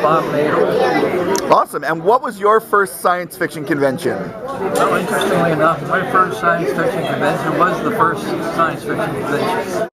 Bob Madel. Awesome. And what was your first science fiction convention? Well, interestingly enough, my first science fiction convention was the first science fiction convention.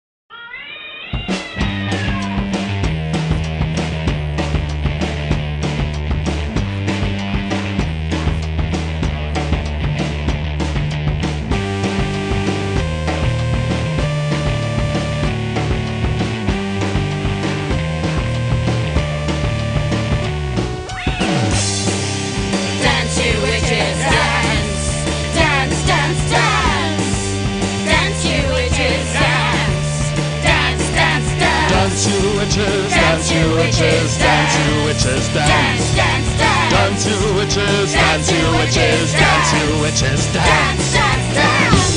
Dance, you witches, dance, you witches, dance. Dance, you witches, dance, you witches, dance, you witches, dance.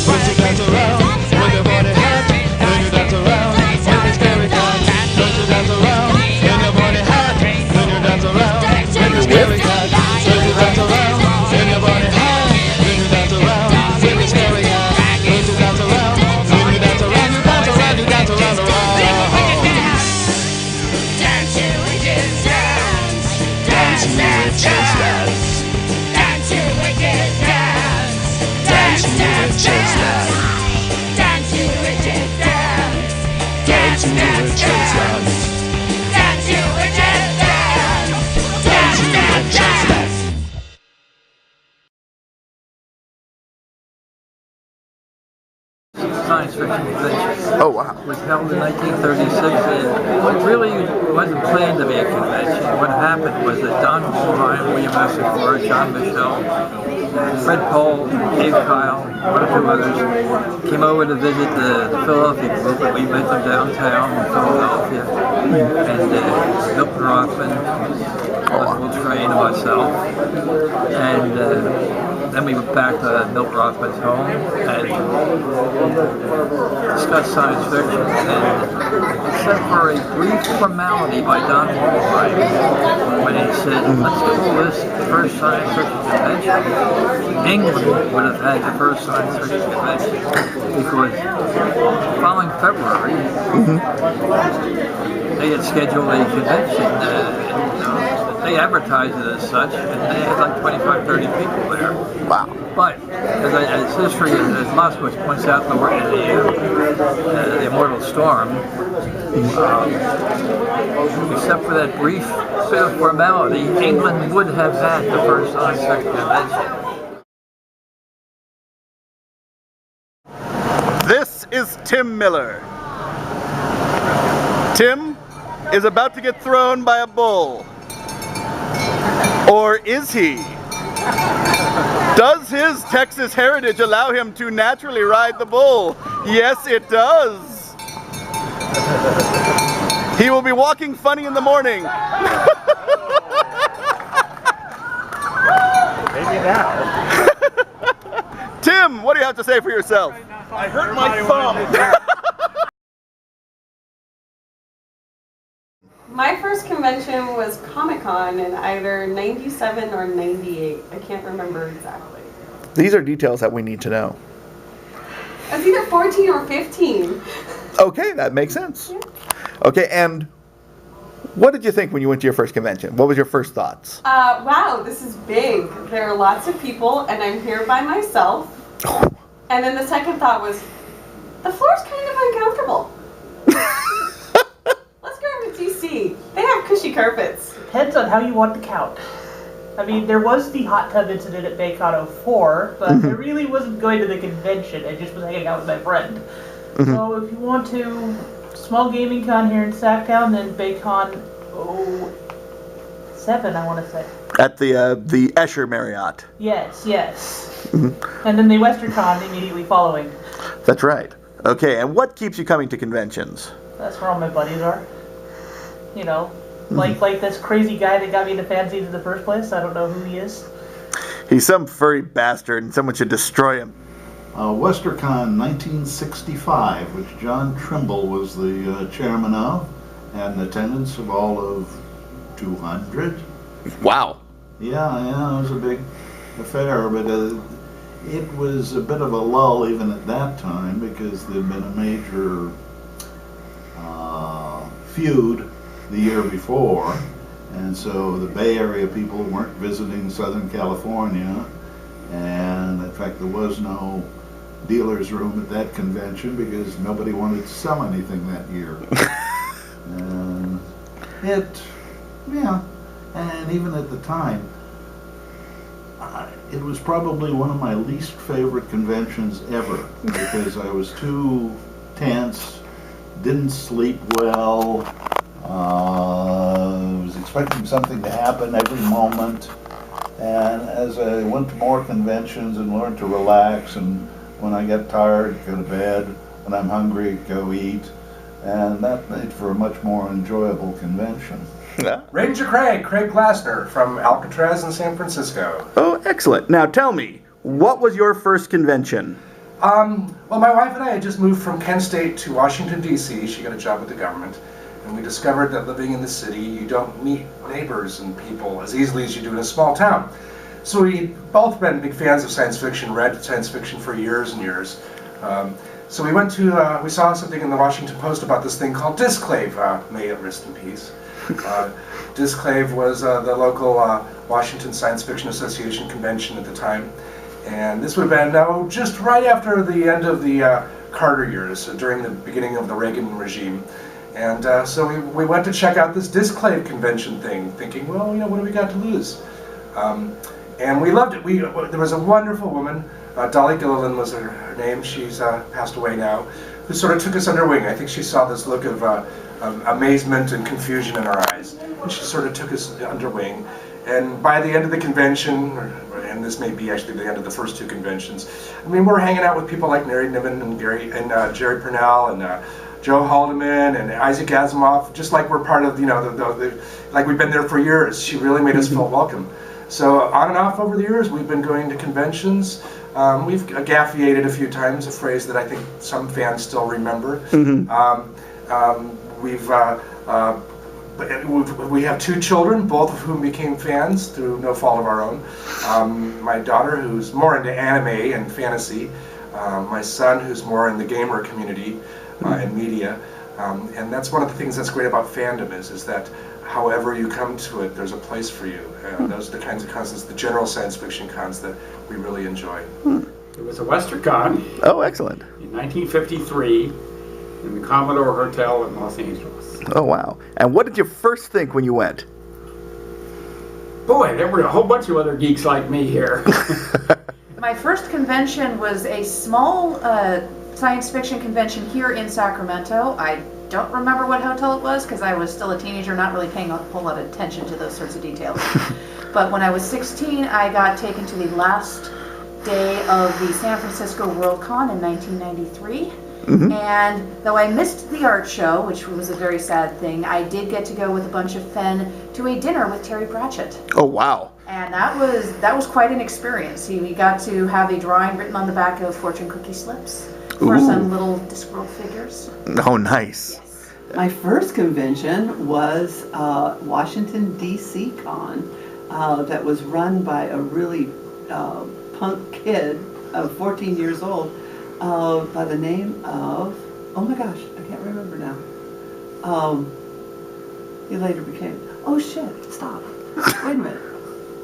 When you dance around with your body hat, when you dance around with your scary cat, when you dance around in your body hat, when you dance around with your scary cat, when you dance around in your body hat, when you dance around with your scary cat, when you dance around, when you dance around, you dance around, you dance around, around. Science fiction convention. Oh, wow. It was held in 1936. It really wasn't planned to be a convention. What happened was that Don Wollheim, William S. Ford, John Michel, Fred Pohl, Dave Kyle, one or two others came over to visit the Philadelphia group, and we met them downtown in Philadelphia. And Milton Rothman, Elizabeth Train, and myself. And then we went back to Milton Rothman's home and discussed science fiction. And except for a brief formality by Don Wollheim, when he said, let's call this the first science fiction convention, England would have had the first science fiction convention, because the following February, they had scheduled a convention. They advertised it as such, and they had like 25, 30 people there. Wow. But, as history, as Moskowitz points out in the Immortal Storm, except for that brief bit of formality, England would have had the first science fiction convention. This is Tim Miller. Tim is about to get thrown by a bull. Or is he? Does his Texas heritage allow him to naturally ride the bull? Yes, it does. He will be walking funny in the morning. Maybe now. Tim, what do you have to say for yourself? I hurt my thumb. My first convention was Comic-Con in either 97 or 98. I can't remember exactly. These are details that we need to know. It was either 14 or 15. Okay, that makes sense. Yeah. Okay, and what did you think when you went to your first convention? What was your first thoughts? Wow, this is big. There are lots of people, and I'm here by myself. And then the second thought was, the floor's kind of uncomfortable. Let's go over to DC. They have cushy carpets. Depends on how you want to count. I mean, there was the hot tub incident at Baycon 04, but I really wasn't going to the convention. I just was hanging out with my friend. So if you want to, small gaming con here in Sacktown, then Baycon 07, I want to say. At the Escher Marriott. Yes. And then the WesternCon immediately following. That's right. Okay, and what keeps you coming to conventions? That's where all my buddies are. You know, like this crazy guy that got me into fanzines in the first place. I don't know who he is. He's some furry bastard, and someone should destroy him. WesterCon 1965, which John Trimble was the chairman of, had an attendance of all of 200. Wow. Yeah, it was a big affair, but it was a bit of a lull even at that time because there'd been a major feud the year before, And so the Bay Area people weren't visiting Southern California. And in fact, there was no dealer's room at that convention because nobody wanted to sell anything that year. And and even at the time, it was probably one of my least favorite conventions ever because I was too tense, didn't sleep well, was expecting something to happen every moment. And as I went to more conventions and learned to relax, and when I get tired, go to bed, when I'm hungry, go eat, and that made for a much more enjoyable convention. Ranger Craig Glassner from Alcatraz in San Francisco. Oh, excellent. Now tell me, what was your first convention? Well, my wife and I had just moved from Kent State to Washington, D.C. She got a job with the government. And we discovered that living in the city, you don't meet neighbors and people as easily as you do in a small town. So we'd both been big fans of science fiction, read science fiction for years and years. So we went to, we saw something in the Washington Post about this thing called Disclave, may it rest in peace. Disclave was the local Washington Science Fiction Association convention at the time. And this would have been just right after the end of the Carter years, during the beginning of the Reagan regime. And so we went to check out this Disclave convention thing, thinking, well, what do we got to lose? And we loved it. There was a wonderful woman, Dolly Gilliland was her name, she's passed away now, who sort of took us under wing. I think she saw this look of amazement and confusion in our eyes, and she sort of took us under wing. And by the end of the convention, and this may be actually the end of the first two conventions, I mean, we're hanging out with people like Mary Niven and Jerry Purnell and Joe Haldeman and Isaac Asimov, just like we're part of, like we've been there for years. She really made us feel welcome. So on and off over the years, we've been going to conventions. We've gaffeated a few times, a phrase that I think some fans still remember. We have two children, both of whom became fans through no fault of our own. My daughter, who's more into anime and fantasy. My son, who's more in the gamer community and media. And that's one of the things that's great about fandom is that however you come to it, there's a place for you. Those are the kinds of cons, the general science fiction cons that we really enjoy. It was a WesterCon. Oh, excellent. In 1953 in the Commodore Hotel in Los Angeles. Oh, wow. And what did you first think when you went? Boy, there were a whole bunch of other geeks like me here. My first convention was a small science fiction convention here in Sacramento. I don't remember what hotel it was because I was still a teenager, not really paying a whole lot of attention to those sorts of details. But when I was 16, I got taken to the last day of the San Francisco Worldcon in 1993. And though I missed the art show, which was a very sad thing, I did get to go with a bunch of Fen to a dinner with Terry Pratchett. Oh, wow. And that was quite an experience. We got to have a drawing written on the back of fortune cookie slips for some little Discworld figures. Oh, nice. Yes. My first convention was Washington, D.C. Con that was run by a really punk kid of 14 years old by the name of, oh my gosh, I can't remember now. He later became, oh shit, stop. Wait a minute.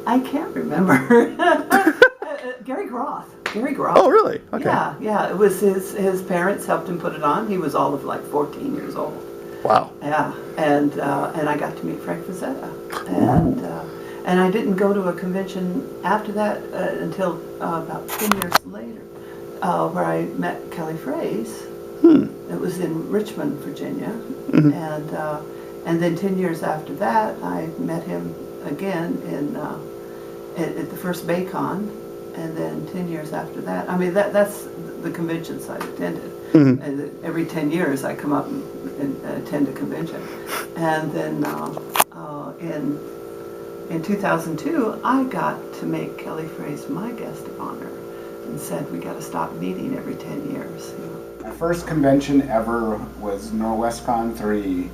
I can't remember. Gary Groth. Oh, really? Okay. Yeah. It was his parents helped him put it on. He was all of like 14 years old. Wow. Yeah, and I got to meet Frank Frazetta, and I didn't go to a convention after that until about 10 years later, where I met Kelly Fraze. It was in Richmond, Virginia, and then 10 years after that, I met him again at the first Baycon, and then 10 years after that. I mean, that's the conventions I attended. And every 10 years, I come up and attend a convention. And then in 2002, I got to make Kelly Fraze my guest of honor and said, we got to stop meeting every 10 years. My first convention ever was NorwestCon 3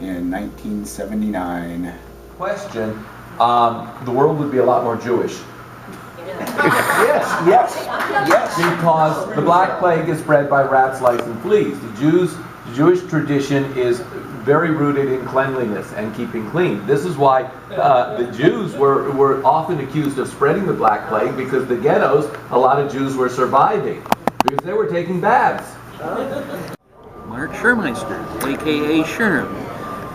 in 1979. Question, the world would be a lot more Jewish. Yes. Because the Black Plague is spread by rats, lice, and fleas. The Jewish tradition is very rooted in cleanliness and keeping clean. This is why the Jews were often accused of spreading the Black Plague, because the ghettos, a lot of Jews were surviving because they were taking baths. Mark Schurmeister, aka Sherm.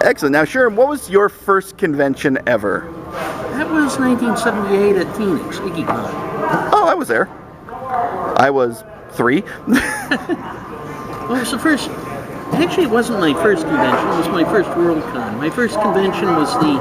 Excellent. Now, Sherm, what was your first convention ever? That was 1978 at Phoenix, IggieCon. Oh, I was there. I was 3. Well, it was the first. Actually, it wasn't my first convention. It was my first Worldcon. My first convention was the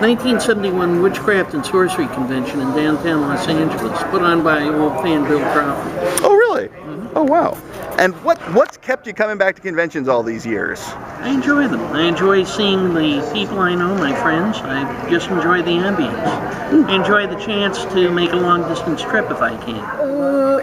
1971 Witchcraft and Sorcery Convention in downtown Los Angeles, put on by old fan Bill Crawford. Oh, really? Oh, wow. And what's kept you coming back to conventions all these years? I enjoy them. I enjoy seeing the people I know, my friends. I just enjoy the ambience. I enjoy the chance to make a long-distance trip if I can.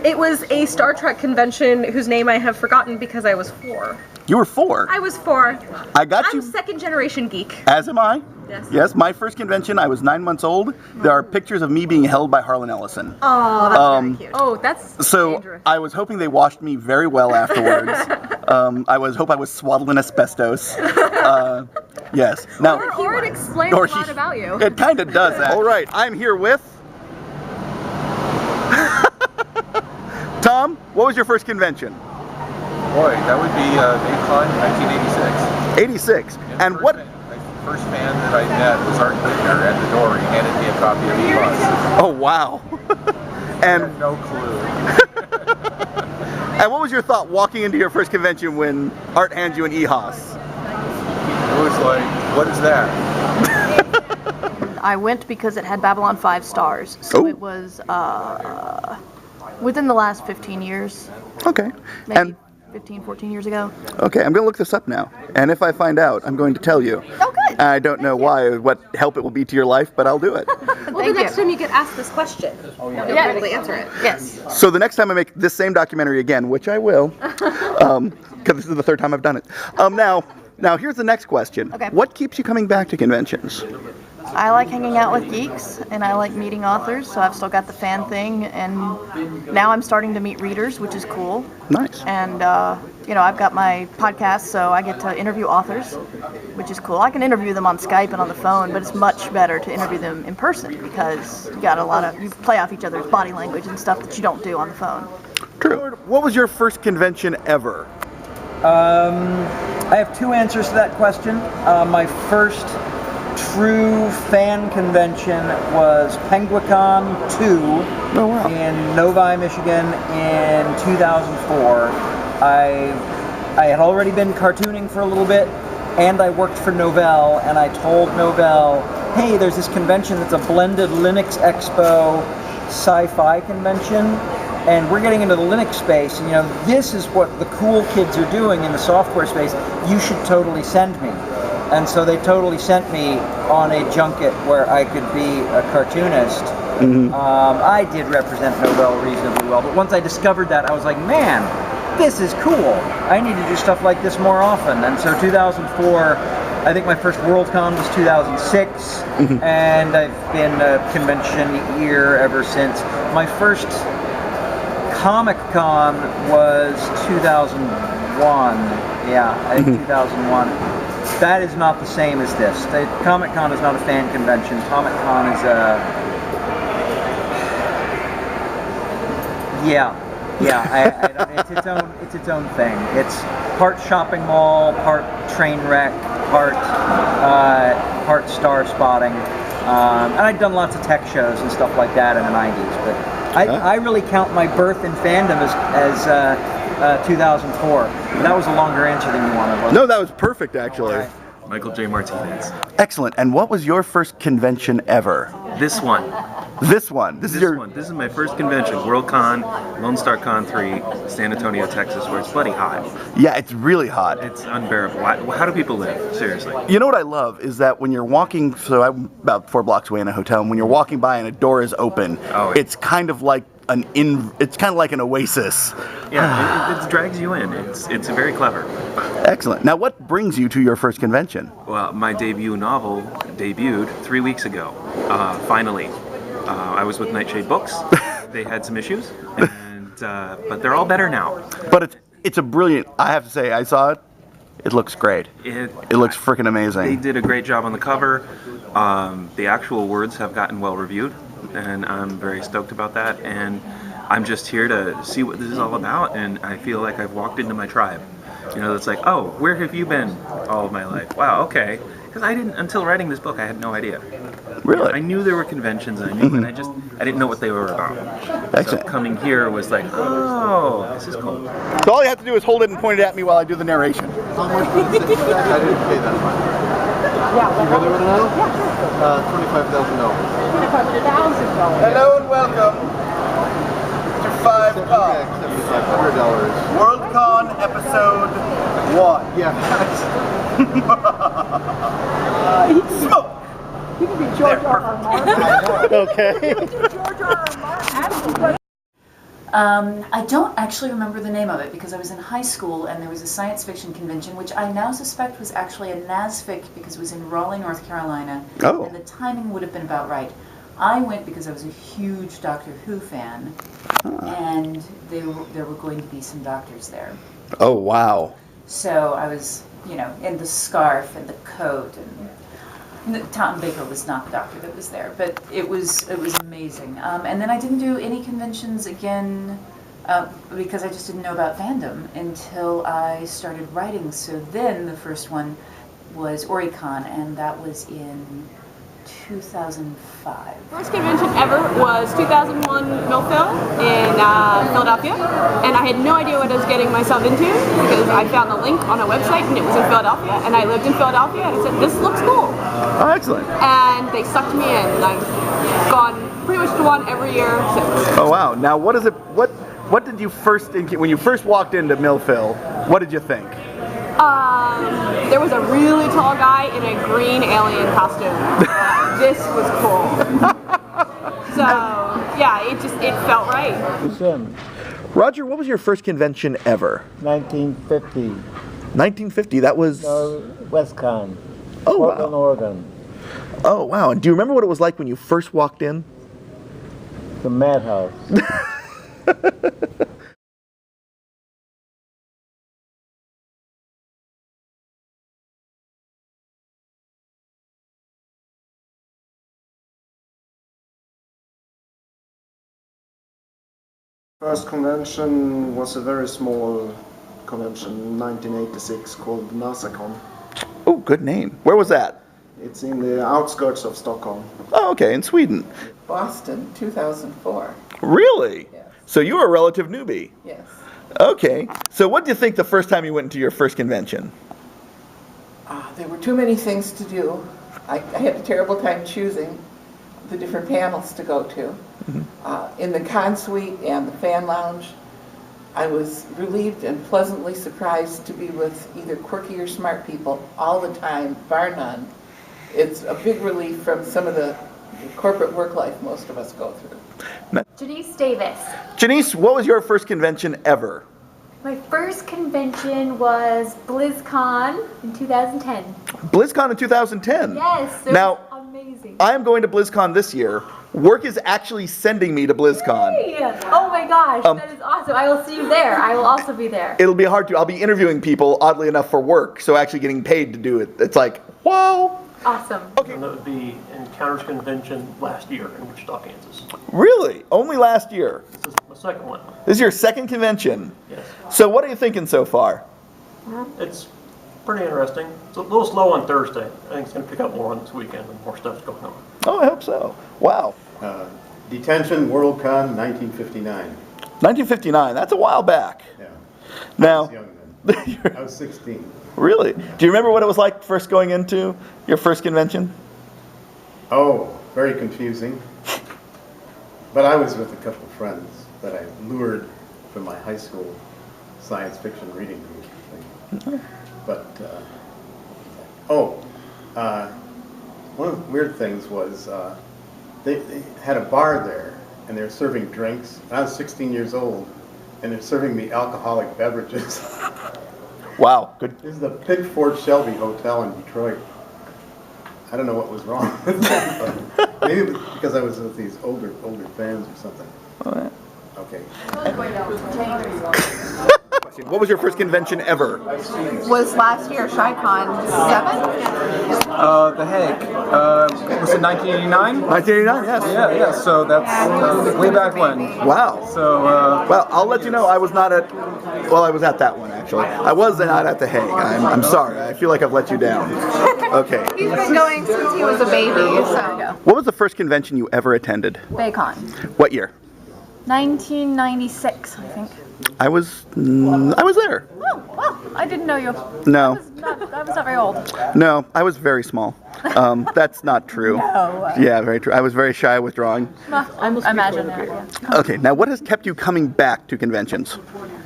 It was a Star Trek convention whose name I have forgotten because I was 4. You were 4? I was 4. I got you. I'm second generation geek. As am I. Yes. Yes, my first convention, I was 9 months old. There are pictures of me being held by Harlan Ellison. Oh, that's very cute. Oh, that's So dangerous. I was hoping they washed me very well afterwards. I was swaddled in asbestos. Yes. Now, or it explains a lot about you. It kind of does that. All right, I'm here with Tom. What was your first convention? Boy, that would be BayCon 1986. 86. And what? My first fan that I met was Art Whitner at the door. He handed me a copy of E-Boss. Oh, wow. And I have no clue. And what was your thought walking into your first convention when Art hands you an EHOS? It was like, what is that? I went because it had Babylon 5 stars. So it was within the last 15 years. Okay. Maybe 15, 14 years ago. Okay, I'm going to look this up now. And if I find out, I'm going to tell you. Oh, good. I don't know what help it will be to your life, but I'll do it. Well, the next time you get asked this question, you'll be able to answer it. Yes. So the next time I make this same documentary again, which I will, because this is the 3rd time I've done it. Now here's the next question. Okay. What keeps you coming back to conventions? I like hanging out with geeks, and I like meeting authors, so I've still got the fan thing, and now I'm starting to meet readers, which is cool. Nice. And, I've got my podcast, so I get to interview authors, which is cool. I can interview them on Skype and on the phone, but it's much better to interview them in person, because you play off each other's body language and stuff that you don't do on the phone. True. What was your first convention ever? I have 2 answers to that question. My first true fan convention was Penguicon 2 in Novi, Michigan in 2004. I had already been cartooning for a little bit, and I worked for Novell, and I told Novell, hey, there's this convention that's a blended Linux Expo sci-fi convention, and we're getting into the Linux space, and this is what the cool kids are doing in the software space. You should totally send me. And so they totally sent me on a junket where I could be a cartoonist. Mm-hmm. I did represent Novell reasonably well, but once I discovered that, I was like, man, this is cool. I need to do stuff like this more often. And so 2004, I think my first Worldcon was 2006, and I've been a convention year ever since. My first Comic Con was 2001. Yeah, I think 2001. That is not the same as this. Comic Con is not a fan convention. Comic Con is it's its own thing. It's part shopping mall, part train wreck, part star spotting. And I'd done lots of tech shows and stuff like that in the 90s, but I really count my birth in fandom as 2004. That was a longer answer than you wanted, wasn't it? No, that was perfect, actually. Right. Michael J. Martinez. Excellent. And what was your first convention ever? This one. This one. This is my first convention, Worldcon, Lone Star Con 3, San Antonio, Texas, where it's bloody hot. Yeah, it's really hot. It's unbearable. How do people live? Seriously. You know what I love is that when you're walking, so I'm about 4 blocks away in a hotel, and when you're walking by and a door is open, it's kind of like an oasis. Yeah, it drags you in. It's very clever. Excellent. Now, what brings you to your first convention? Well, my debut novel debuted 3 weeks ago. Finally, I was with Nightshade Books. They had some issues, but they're all better now. But it's a brilliant. I have to say, I saw it. It looks great. It looks freaking They amazing. did a great job on the cover. The actual words have gotten well reviewed, and I'm very stoked about that. And I'm just here to see what this is all about, and I feel like I've walked into my tribe. You know, it's like, oh, where have you been all of my life? Wow, okay. Because I didn't, until writing this book, I had no idea. Really? I knew there were conventions, I knew, but I didn't know what they were about. Excellent. So coming here was like, oh, this is cool. So all you have to do is hold it and point it at me while I do the narration. I didn't pay that much. You really want to know? $25,000. Hello and welcome to 5Con. $7,500. WorldCon Episode 1. Yeah. Smoke! You can be George R. R. Martin. Okay. George R. R. Martin. I don't actually remember the name of it because I was in high school and there was a science fiction convention, which I now suspect was actually a NASFIC because it was in Raleigh, North Carolina. Oh. And the timing would have been about right. I went because I was a huge Doctor Who fan, and there were going to be some doctors there. Oh, wow. So I was, in the scarf and the coat, and Tom Baker was not the doctor that was there, but it was amazing. And then I didn't do any conventions again because I just didn't know about fandom until I started writing. So then the first one was Oricon, and that was in 2005. First convention ever was 2001 Millville in Philadelphia, and I had no idea what I was getting myself into because I found the link on a website and it was in Philadelphia, and I lived in Philadelphia, and I said, this looks cool. Oh, excellent. And they sucked me in, and I've gone pretty much to one every year since. Oh, wow. Now, what did you when you first walked into Millville, what did you think? There was a really tall guy in a green alien costume. This was cool. So, yeah, it felt right. Roger, what was your first convention ever? 1950. 1950, that was... WestCon. Oh, Portland, wow. Oregon. Oh, wow. And do you remember what it was like when you first walked in? The madhouse. First convention was a very small convention in 1986 called NASACon. Oh, good name. Where was that? It's in the outskirts of Stockholm. Oh, okay, in Sweden. Boston, 2004. Really? Yes. So you were a relative newbie? Yes. Okay. So what do you think the first time you went to your first convention? There were too many things to do. I had a terrible time choosing the different panels to go to. In the con suite and the fan lounge, I was relieved and pleasantly surprised to be with either quirky or smart people all the time, bar none. It's a big relief from some of the corporate work life most of us go through. Janice Davis. Janice, what was your first convention ever? My first convention was BlizzCon in 2010. BlizzCon in 2010? Yes, it now, was amazing. I am going to BlizzCon this year. Work is actually sending me to BlizzCon. Yay! Oh my gosh, that is awesome. I will see you there. I will also be there. It'll be hard to. I'll be interviewing people, oddly enough, for work, so actually getting paid to do it. It's like, whoa. Awesome. Okay. And that would be Encounters Convention last year in Wichita, Kansas. Really? Only last year? This is my second one. This is your second convention? Yes. So what are you thinking so far? It's pretty interesting. It's a little slow on Thursday. I think it's going to pick up more on this weekend and more stuff's going on. Oh, I hope so. Wow. Detention WorldCon 1959. 1959, that's a while back. Yeah. Now, I was young then. I was 16. Really? Do you remember what it was like first going into your first convention? Oh, very confusing. But I was with a couple of friends that I lured from my high school science fiction reading group thing. But, one of the weird things was they had a bar there and they were serving drinks. I was 16 years old and they're serving me alcoholic beverages. Wow, good. This is the Pickford Shelby Hotel in Detroit. I don't know what was wrong with that, but maybe it was because I was with these older fans or something. All right. Okay. question. What was your first convention ever? Was last year ShyCon 7? The Hague. Was it 1989? 1989, yes. Yeah. So that's way back when. Wow. So, well, I'll let you know I was not at. Well, I was at that one actually. I was not at the Hague. I'm sorry. I feel like I've let you down. Okay. He's been going since he was a baby. So. What was the first convention you ever attended? Baycon. What year? 1996, I think. I was there. Oh, well, I didn't know you. No. I was not very old. No, I was very small. That's not true. No. Yeah, very true. I was very shy withdrawing. Well, I imagine that, yeah. Okay, now what has kept you coming back to conventions?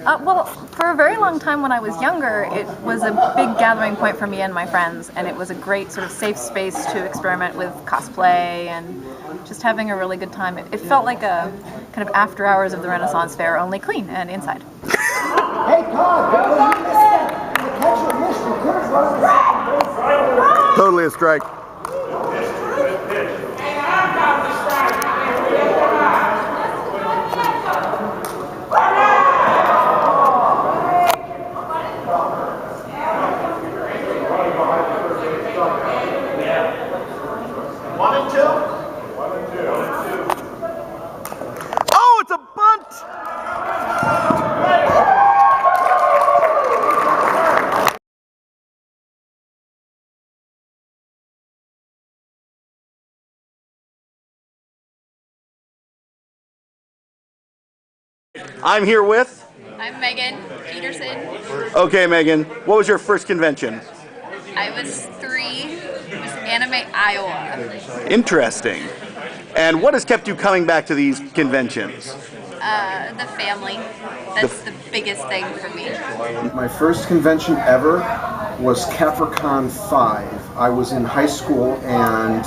Well, for a very long time when I was younger, it was a big gathering point for me and my friends, and it was a great sort of safe space to experiment with cosplay and just having a really good time. It felt like a kind of after hours of the Renaissance Fair, only clean and inside. Hey, Todd, you missed that. The catcher missed. You could have run. Totally a strike. Oh, it's a bunt! I'm here with. I'm Megan Peterson. Okay, Megan, what was your first convention? I was 3. It was Anime Iowa. Interesting. And what has kept you coming back to these conventions? The family. That's the biggest thing for me. My first convention ever was CAFRCon 5. I was in high school and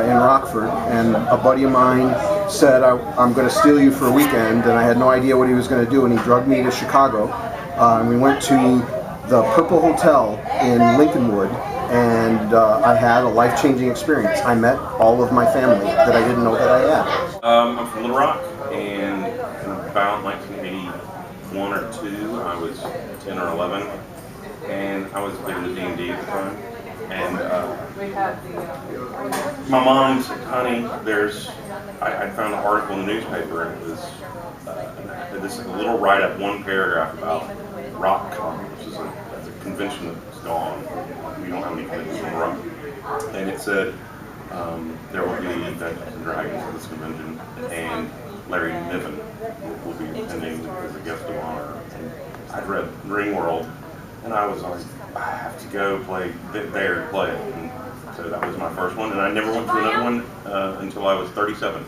in Rockford, and a buddy of mine said, I'm going to steal you for a weekend, and I had no idea what he was going to do, and he drugged me to Chicago, and we went to the Purple Hotel in Lincolnwood, and I had a life-changing experience. I met all of my family that I didn't know that I had. I'm from Little Rock, and in about 1981 or 2, I was 10 or 11, and I was big into D&D at the time. And my mom said, honey, I found an article in the newspaper, and it was this little write-up, one paragraph about RockCon, which is a convention that's gone. We don't have any conventions in Rock. And it said there will be Dungeons and Dragons at this convention, and Larry Niven will be attending as a guest of honor. And I'd read Ringworld, and I was like, I have to go play there to play it. And so that was my first one, and I never went to another one until I was 37.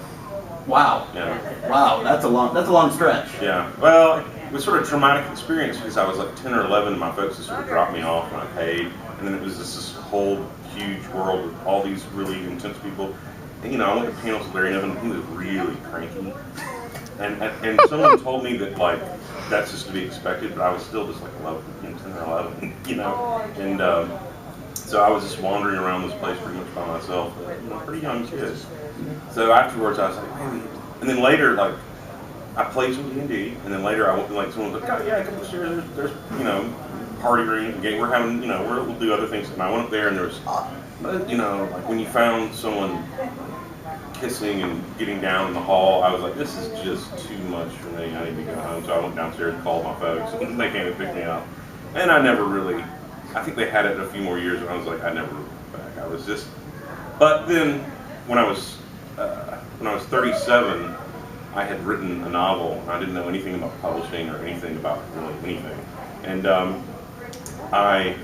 Wow. Yeah. Wow, that's a long stretch. Yeah. Well, it was sort of a traumatic experience because I was like 10 or 11, and my folks just sort of dropped me off and I paid, and then it was this whole huge world with all these really intense people. And, you know, I went to panels with Larry Niven, and he was really cranky. And someone told me that, like, that's just to be expected, but I was still just like 11, 10 or 11, you know. And so I was just wandering around this place pretty much by myself, pretty young kid. So afterwards I was like, maybe. And then later, like, I played some D&D, and then later I went, like, someone was like, oh yeah, come upstairs, there's, you know, party room, and game, we're having, you know, we'll do other things. And I went up there, and there was, you know, like when you found someone kissing and getting down in the hall, I was like, this is just too much for me. I need to go home. So I went downstairs and called my folks, and they came and picked me up. And I never really, I think they had it a few more years, and I was like, I never went back. I was just, but then when I was 37, I had written a novel, and I didn't know anything about publishing or anything about really anything. And I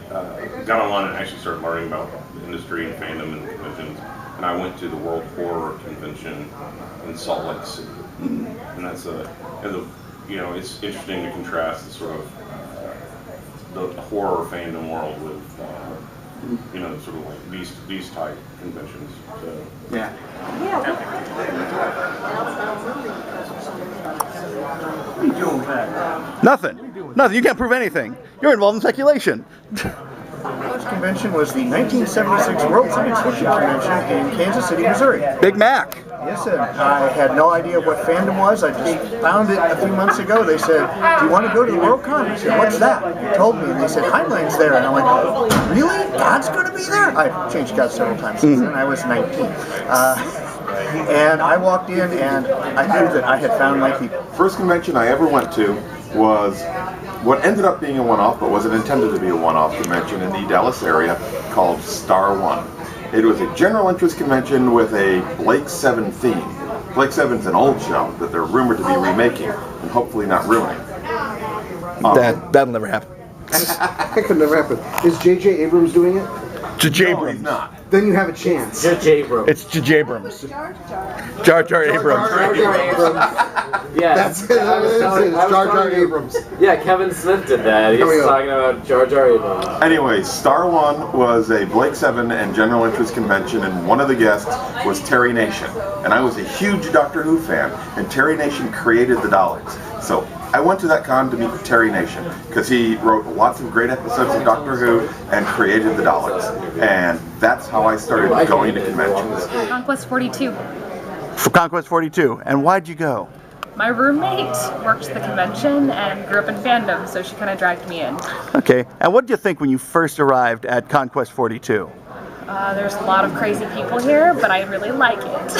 got online and actually started learning about the industry and fandom and conventions. And I went to the World Horror Convention in Salt Lake City, and that's you know, it's interesting to contrast the sort of the horror fandom world with you know, sort of like these type conventions. So yeah. What are you doing with that? Nothing. Nothing. You can't prove anything. You're involved in speculation. First convention was the 1976 World Science Fiction Convention in Kansas City, Missouri. Big Mac. Yes, sir. I had no idea what fandom was. I just found it a few months ago. They said, "Do you want to go to the Worldcon?" I said, "What's that?" They told me, and they said, "Heinlein's there." And I went, "Really? God's going to be there?" I've changed God several times since then. I was 19. And I walked in, and I knew that I had found my people. First convention I ever went to was what ended up being a one-off, but wasn't intended to be a one-off convention in the Dallas area called Star One. It was a general interest convention with a Blake 7 theme. Blake 7's an old show that they're rumored to be remaking and hopefully not ruining. That'll never happen. That could never happen. Is J.J. Abrams doing it? J.J. No, Abrams. he's not. Then you have a chance. J.J. Abrams. It's J.J. Abrams. Jar Jar Abrams. Jar Jar Abrams. Yeah, That's it. It's Jar Jar Abrams. Yeah, Kevin Smith did that. He was talking about Jar Jar Abrams. Anyway, Star One was a Blake 7 and general interest convention, and one of the guests was Terry Nation. And I was a huge Doctor Who fan, and Terry Nation created the Daleks. So I went to that con to meet Terry Nation, because he wrote lots of great episodes of Doctor Who and created the Daleks. And that's how I started going to conventions. Conquest 42. For Conquest 42. And why'd you go? My roommate worked the convention and grew up in fandom, so she kind of dragged me in. Okay. And what did you think when you first arrived at Conquest 42? There's a lot of crazy people here, but I really like it.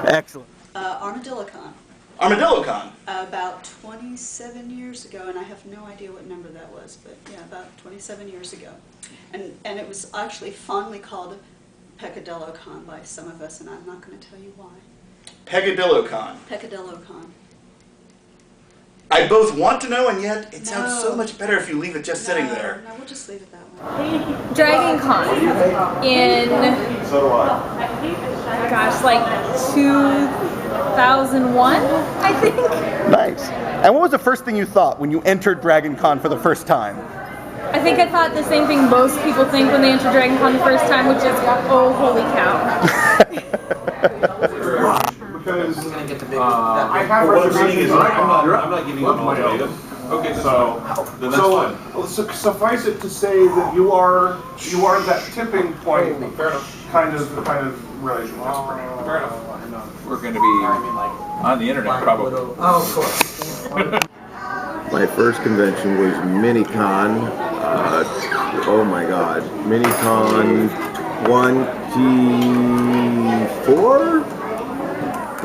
Excellent. ArmadilloCon. ArmadilloCon? About 27 years ago, and I have no idea what number that was, but yeah, about 27 years ago. And it was actually fondly called PeccadilloCon by some of us, and I'm not going to tell you why. PeccadilloCon. PeccadilloCon. I both want to know, and yet it sounds so much better if you leave it just sitting there. No, we'll just leave it that way. Dragon Con in, So do I. gosh, like 2001, I think. Nice. And what was the first thing you thought when you entered Dragon Con for the first time? I think I thought the same thing most people think when they enter Dragon Con the first time, which is, oh, holy cow. Because I have reservations. I'm not giving you an ultimatum. Okay, so the next one. So suffice it to say that you are that tipping point kind of relationship. Fair enough. We're going to be on the internet probably. Oh, of course. My first convention was Minicon. Oh my God, Minicon 24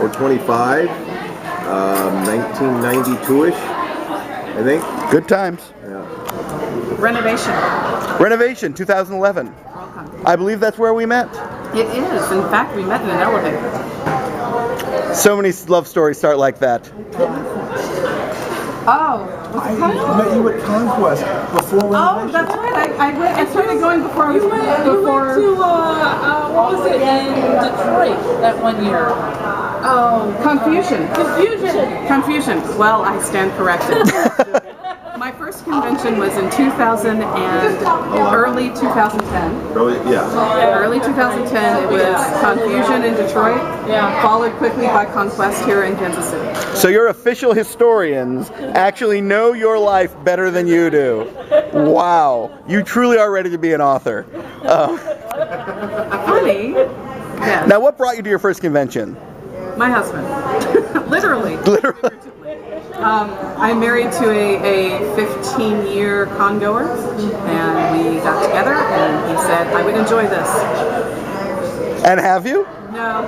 or 25, 1992ish, I think. Good times. Yeah. Renovation. Renovation, 2011. I believe that's where we met. It is. In fact, we met in an elevator. So many love stories start like that. Oh. I met you at Conquest before we Oh, that's right. I started going before I was You went to, what was it, in Detroit that one year? Oh, Confusion. Confusion. Well, I stand corrected. My first convention was in 2000 and early 2010. Early 2010, it was Confusion in Detroit, followed quickly by Conquest here in Kansas City. So your official historians actually know your life better than you do. Wow. You truly are ready to be an author. Funny. Yes. Now, what brought you to your first convention? My husband. Literally. Literally. I'm married to a 15-year con-goer, and we got together, and he said, I would enjoy this. And have you? No.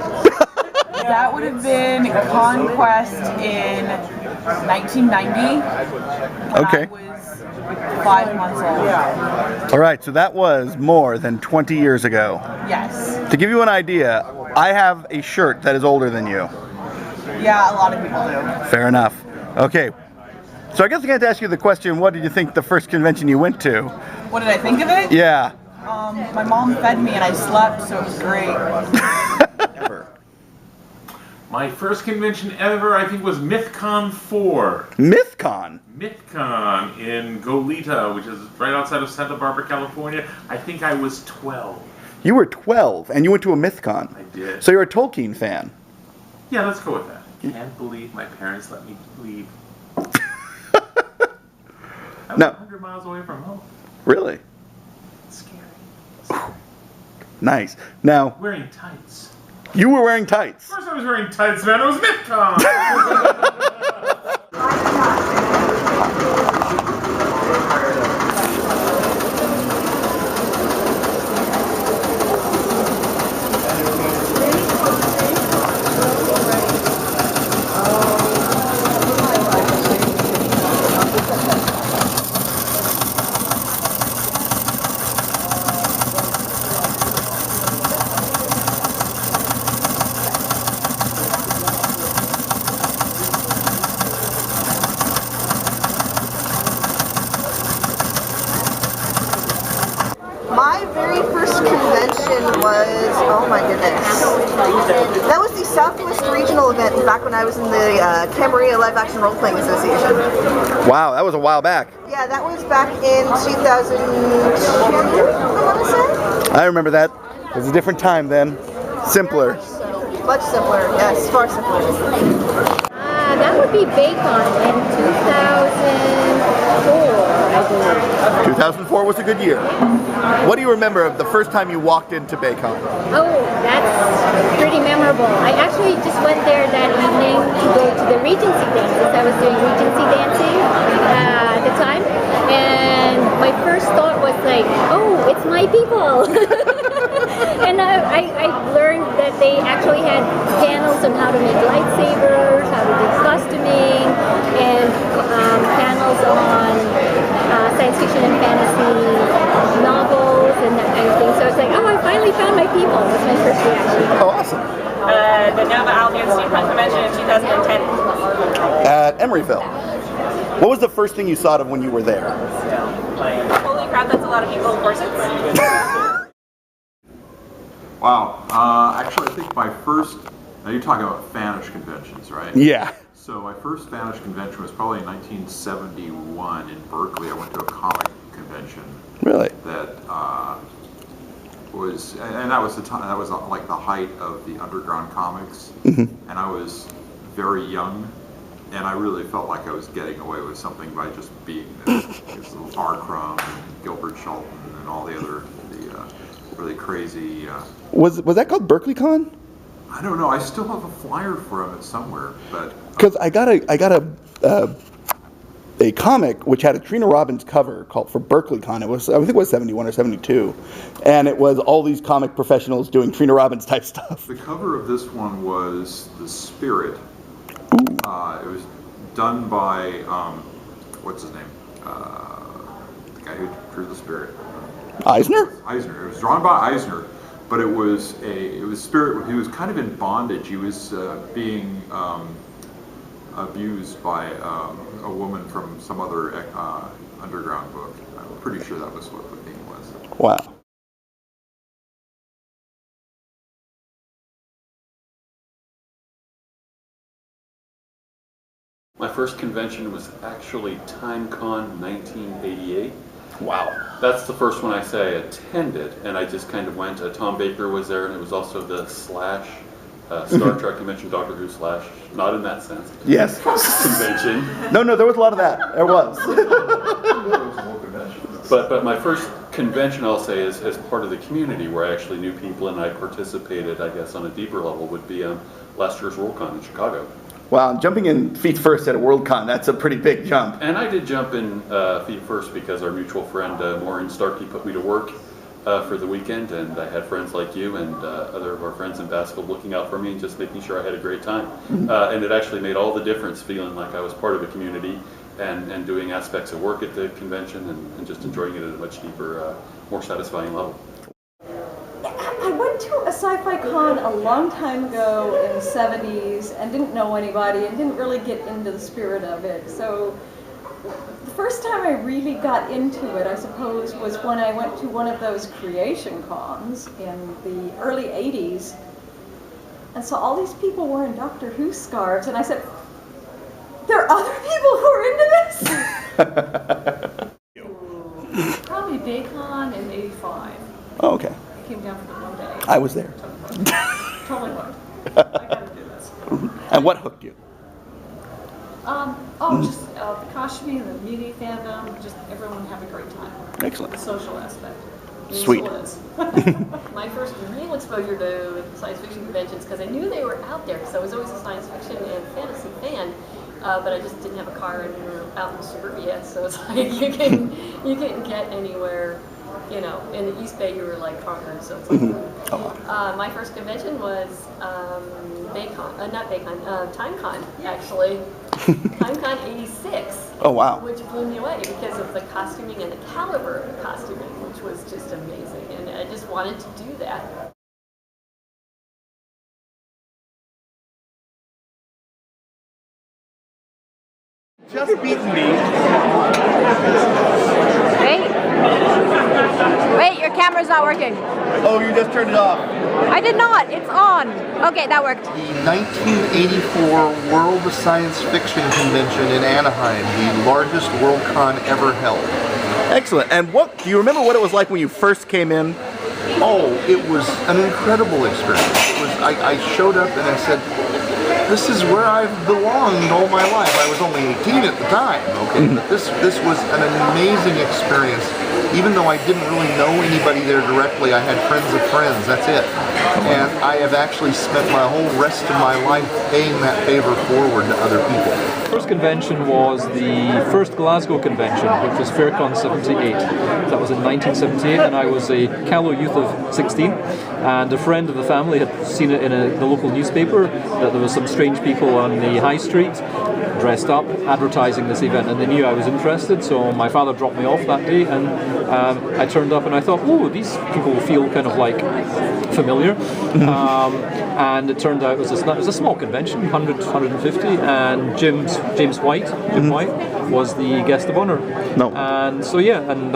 That would have been Conquest in 1990. Okay. I was 5 months old. All right, so that was more than 20 years ago. Yes. To give you an idea, I have a shirt that is older than you. Yeah, a lot of people do. Fair enough. Okay. So I guess I got to ask you the question, what did you think the first convention you went to? What did I think of it? Yeah. My mom fed me and I slept, so it was great. My first convention ever, I think, was MythCon 4. MythCon? MythCon in Goleta, which is right outside of Santa Barbara, California. I think I was 12. You were 12, and you went to a MythCon. I did. So you're a Tolkien fan. Yeah, let's go with that. Can't believe my parents let me leave. I was No. 100 miles away from home. Really? It's scary. Nice. Now, Wearing tights. You were wearing tights. First I was wearing tights, man. It was MythCon. My very first convention was, oh my goodness, that was the Southwest Regional event back when I was in the Camarillo Live Action Role Playing Association. Wow, that was a while back. Yeah, that was back in 2002, I want to say. I remember that. It was a different time then. Simpler. Much simpler, yes, far simpler. That would be Baycon in 2004, I believe. 2004 was a good year. What do you remember of the first time you walked into Baycon? Oh, that's pretty memorable. I actually just went there that evening to go to the Regency dances. I was doing Regency dancing at the time, and my first thought was like, oh, it's my people. And I learned that they actually had panels on how to make lightsabers, how to do costuming, and panels on science fiction and fantasy novels and that kind of thing. So it's like, oh, I finally found my people. That's my first reaction. Oh, awesome. The Nova Albion Steampunk Convention in 2010. At Emeryville. What was the first thing you thought of when you were there? Holy crap, that's a lot of people in corsets. Wow. Actually, I think my first, now you're talking about Fanish conventions, right? Yeah. So my first Fanish convention was probably in 1971 in Berkeley. I went to a comic convention. Really? That was, and that was the time, that was like the height of the underground comics. Mm-hmm. And I was very young, and I really felt like I was getting away with something by just being there. There's little R. Crumb and Gilbert Shelton and all the other, really crazy. Was that called BerkeleyCon? I don't know. I still have a flyer from it somewhere, but Because I got a comic which had a Trina Robbins cover called for BerkeleyCon. It was, I think it was 71 or 72, and it was all these comic professionals doing Trina Robbins type stuff. the cover of this one was The Spirit. It was done by what's his name? The guy who drew The Spirit. Eisner? Eisner. It was drawn by Eisner, but it was Spirit. He was kind of in bondage. He was being abused by a woman from some other underground book. I'm pretty sure that was what the theme was. Wow. My first convention was actually TimeCon 1988. Wow. That's the first one I say I attended, and I just kind of went. Tom Baker was there, and it was also the Slash Star Trek convention, Doctor Who Slash, not in that sense. Yes. Convention. No, there was a lot of that. There was. But my first convention, I'll say, is as part of the community where I actually knew people and I participated, I guess, on a deeper level would be last year's Worldcon in Chicago. Wow, jumping in feet first at a Worldcon, that's a pretty big jump. And I did jump in feet first because our mutual friend Maureen Starkey put me to work for the weekend, and I had friends like you and other of our friends in Basfield looking out for me and just making sure I had a great time. And it actually made all the difference feeling like I was part of a community and doing aspects of work at the convention and just enjoying it at a much deeper, more satisfying level. I went to a sci-fi con a long time ago in the 70s and didn't know anybody and didn't really get into the spirit of it. So the first time I really got into it, I suppose, was when I went to one of those creation cons in the early 80s and saw all these people wearing Doctor Who scarves, and I said, there are other people who are into this? Probably Baycon in 85. Oh, okay. I came down for the one day. I was there. Totally hooked. I gotta do this. And what hooked you? Just the costume and the beauty fandom, just everyone have a great time. Excellent. The social aspect. Sweet. My first real exposure to science fiction conventions, because I knew they were out there, because I was always a science fiction and fantasy fan, but I just didn't have a car and we were out in suburbia, so it's like you couldn't get anywhere. You know, in the East Bay you were like conquered, so it's like my first convention was TimeCon, actually. TimeCon 86. Oh, wow. Which blew me away because of the costuming and the caliber of the costuming, which was just amazing, and I just wanted to do that. Just beaten me. Wait, your camera's not working. Oh, you just turned it off. I did not. It's on. Okay, that worked. The 1984 World of Science Fiction Convention in Anaheim, the largest Worldcon ever held. Excellent. And what do you remember what it was like when you first came in? Oh, it was an incredible experience. It was. I showed up and I said, this is where I've belonged all my life. I was only 18 at the time, okay, but this was an amazing experience. Even though I didn't really know anybody there directly, I had friends of friends, that's it. And I have actually spent my whole rest of my life paying that favor forward to other people. The first convention was the first Glasgow convention, which was FairCon 78. That was in 1978, and I was a callow youth of 16, and a friend of the family had seen it in the local newspaper that there was some strange people on the high street dressed up advertising this event, and they knew I was interested, so my father dropped me off that day, and I turned up and I thought, oh, these people feel kind of like familiar. And it turned out it was a small convention, 100, 150, and Jim White was the guest of honor. And so yeah, and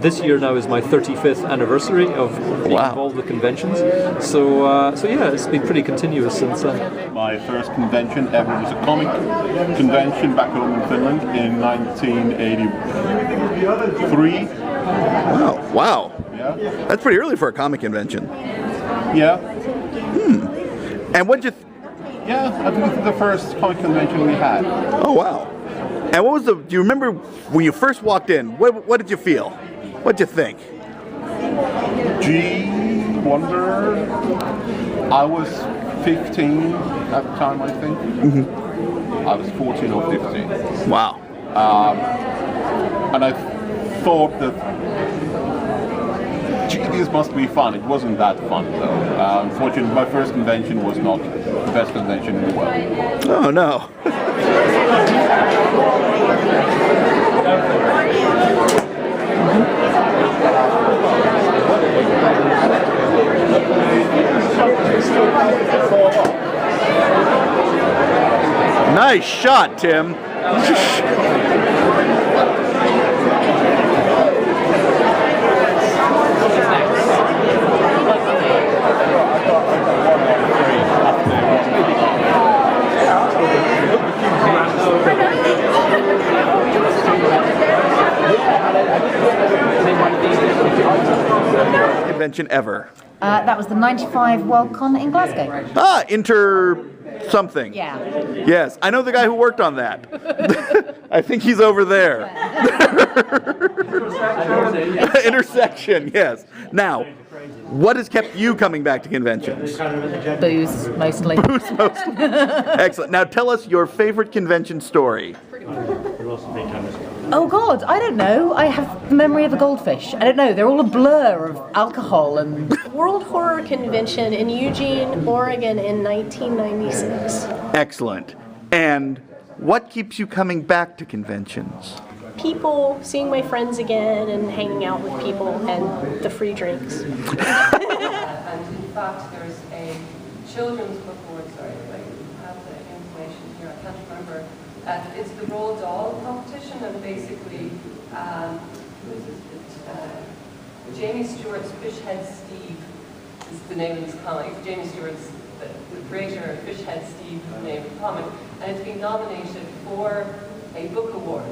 this year now is my 35th anniversary of being involved with conventions. So yeah, it's been pretty continuous since then. My first convention ever was a comic convention back home in Finland in 1983. Wow. Yeah. That's pretty early for a comic convention. Yeah. And what'd you... Yeah, I think it's the first comic convention we had. Oh, wow. And what was do you remember when you first walked in, what did you feel? What'd you think? Wonder. I was 15 at the time, I think. I was 14 or 15. Wow. And I thought that, gee, this must be fun. It wasn't that fun, though. Unfortunately, my first convention was not the best convention in the world. Oh, no. Nice shot, Tim. Convention ever. That was the 95 Worldcon in Glasgow. Ah, something. Yeah. Yes, I know the guy who worked on that. I think he's over there. Intersection, yes. Now, what has kept you coming back to conventions? Booze, mostly. Booze, mostly. Excellent. Now, tell us your favorite convention story. Oh God, I don't know. I have the memory of a goldfish. I don't know. They're all a blur of alcohol and... World Horror Convention in Eugene, Oregon in 1996. Excellent. And what keeps you coming back to conventions? People, seeing my friends again and hanging out with people and the free drinks. And in fact, there's a children's book award, sorry, if I have the information here, I can't remember. It's the Roald Dahl competition, and basically, Jamie Stewart's Fishhead Steve is the name of this comic. Jamie Stewart's the creator of Fishhead Steve is the name of the comic, and it's been nominated for a book award.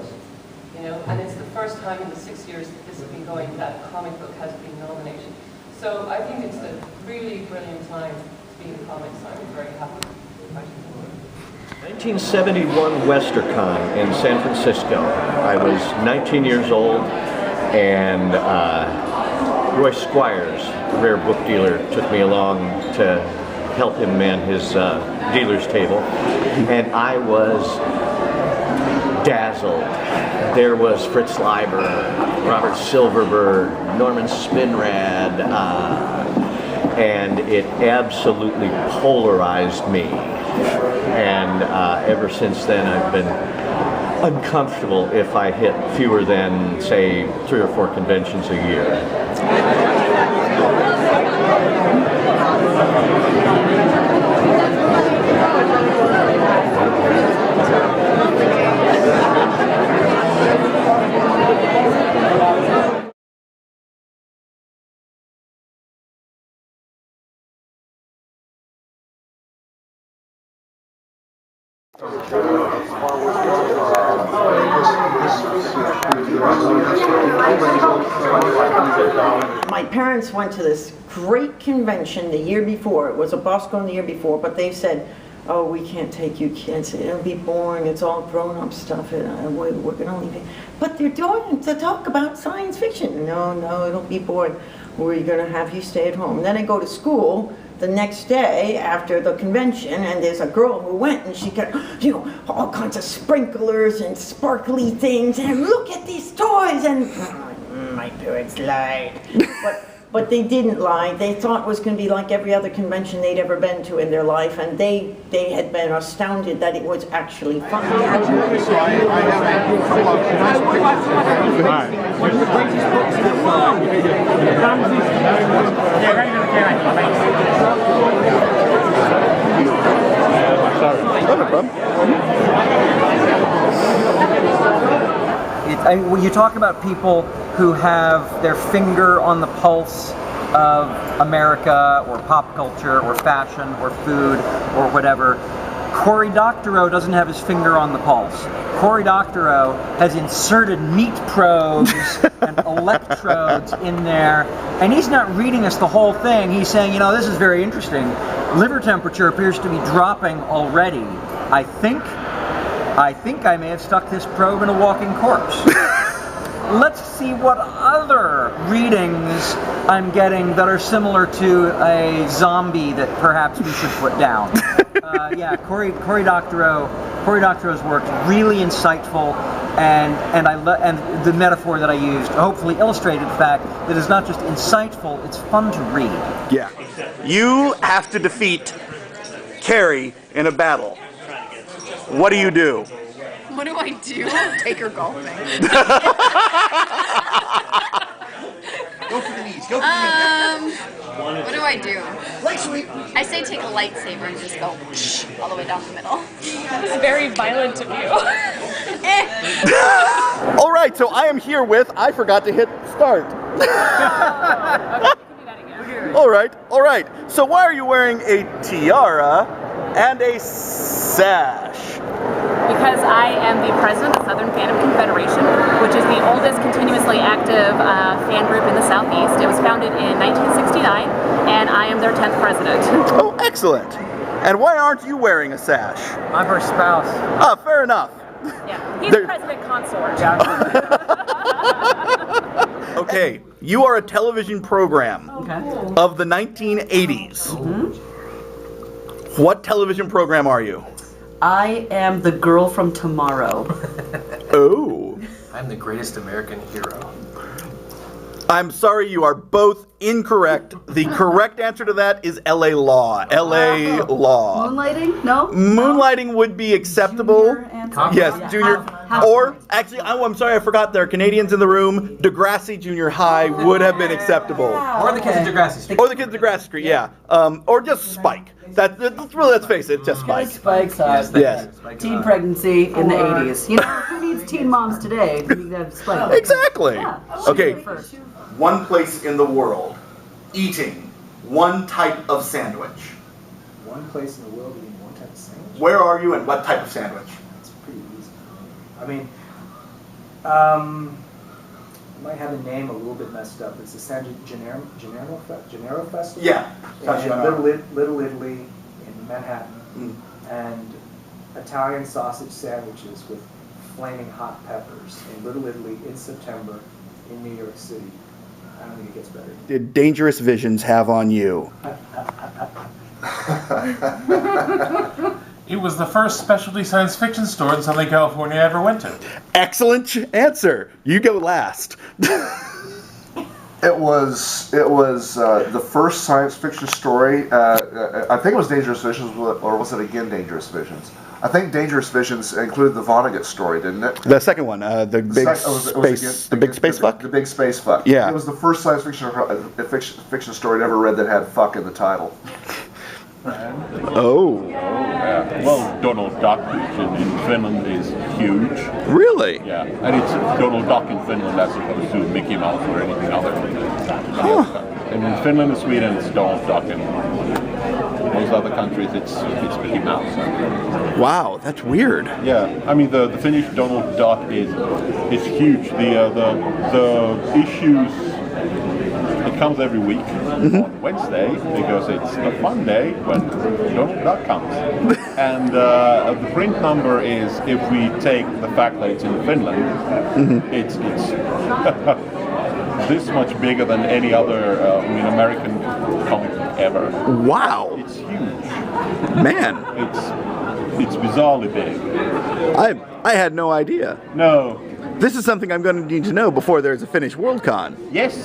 You know, and it's the first time in the 6 years that this has been going that a comic book has been nominated. So I think it's a really brilliant time to be in comics. I'm very happy. 1971 WesterCon in San Francisco. I was 19 years old, and Roy Squires, a rare book dealer, took me along to help him man his dealer's table, and I was dazzled. There was Fritz Leiber, Robert Silverberg, Norman Spinrad, and it absolutely polarized me. And ever since then, I've been uncomfortable if I hit fewer than, say, 3 or 4 conventions a year. My parents went to this great convention the year before. It was a Boston the year before, but they said, oh, we can't take you kids. It'll be boring. It's all grown-up stuff. And we're going to leave it. But they're doing it to talk about science fiction. No, it'll be boring. We're going to have you stay at home. Then I go to school the next day after the convention, and there's a girl who went, and she got, all kinds of sprinklers and sparkly things, and look at these toys, and my parents lied. But they didn't lie. They thought it was going to be like every other convention they'd ever been to in their life, and they had been astounded that it was actually fun. When you talk about people who have their finger on the pulse of America or pop culture or fashion or food or whatever, Cory Doctorow doesn't have his finger on the pulse. Cory Doctorow has inserted meat probes and electrodes in there, and he's not reading us the whole thing. He's saying, this is very interesting. Liver temperature appears to be dropping already. I think I may have stuck this probe in a walking corpse. Let's see what other readings I'm getting that are similar to a zombie that perhaps we should put down. Cory Doctorow's work really insightful, and the metaphor that I used hopefully illustrated the fact that it's not just insightful, it's fun to read. Yeah. You have to defeat Carrie in a battle. What do you do? What do I do? Take her golfing. Go for the knees. Go for the knees. What do I do? Light sweep. I say take a lightsaber and just go all the way down the middle. It's very violent of you. All right, so I am here with, I forgot to hit start. All right. So why are you wearing a tiara and a sash? Because I am the president of the Southern Fandom Confederation, which is the oldest continuously active fan group in the Southeast. It was founded in 1969, and I am their 10th president. Oh, excellent. And why aren't you wearing a sash? I'm her spouse. Ah, fair enough. Yeah, he's the president consort. Okay, you are a television program of the 1980s. Mm-hmm. What television program are you? I am the girl from tomorrow. Oh. I'm the greatest American hero. I'm sorry, you are both incorrect. The correct answer to that is LA Law. LA Law. Moonlighting? No? Moonlighting would be acceptable. Yes, junior. Or, actually, I'm sorry, I forgot there are Canadians in the room. Degrassi Junior High would have been acceptable. Or the kids of Degrassi Street. Or the kids of Degrassi Street, yeah. Or just Spike. Let's face it, just Spike. Spike's Yes. Teen pregnancy in the 80s. Who needs teen moms today? We need to have Spike. Exactly. Yeah. Okay. One place in the world eating one type of sandwich. One place in the world eating one type of sandwich? Where are you and what type of sandwich? It's pretty easy. I mean, I might have the name a little bit messed up. It's the San Gennaro Festival? Yeah. In Little Italy in Manhattan. And Italian sausage sandwiches with flaming hot peppers in Little Italy in September in New York City. don't think it gets better. did Dangerous Visions have on you? It was the first specialty science fiction store in Southern California I ever went to. Excellent answer. You go last. It was the first science fiction story. I think it was Dangerous Visions, or was it again Dangerous Visions? I think Dangerous Visions included the Vonnegut story, didn't it? The second one, the big space fuck. The big space fuck. Yeah. It was the first science fiction story I ever read that had fuck in the title. Oh. Yeah. Well, Donald Duck, which in Finland is huge. Really? Yeah, and it's Donald Duck in Finland as opposed to Mickey Mouse or anything other. And in Finland and Sweden, it's Donald Duck, and most other countries, it's Mickey Mouse. Wow, that's weird. Yeah, I mean the Finnish Donald Duck is huge. The issues. It comes every week on Wednesday because it's the fun day when Donald Duck comes. And the print number is, if we take the fact that it's in Finland, it's this much bigger than any other American comic book ever. Wow. It's huge. Man. It's bizarrely big. I had no idea. No. This is something I'm going to need to know before there's a Finnish Worldcon. Yes.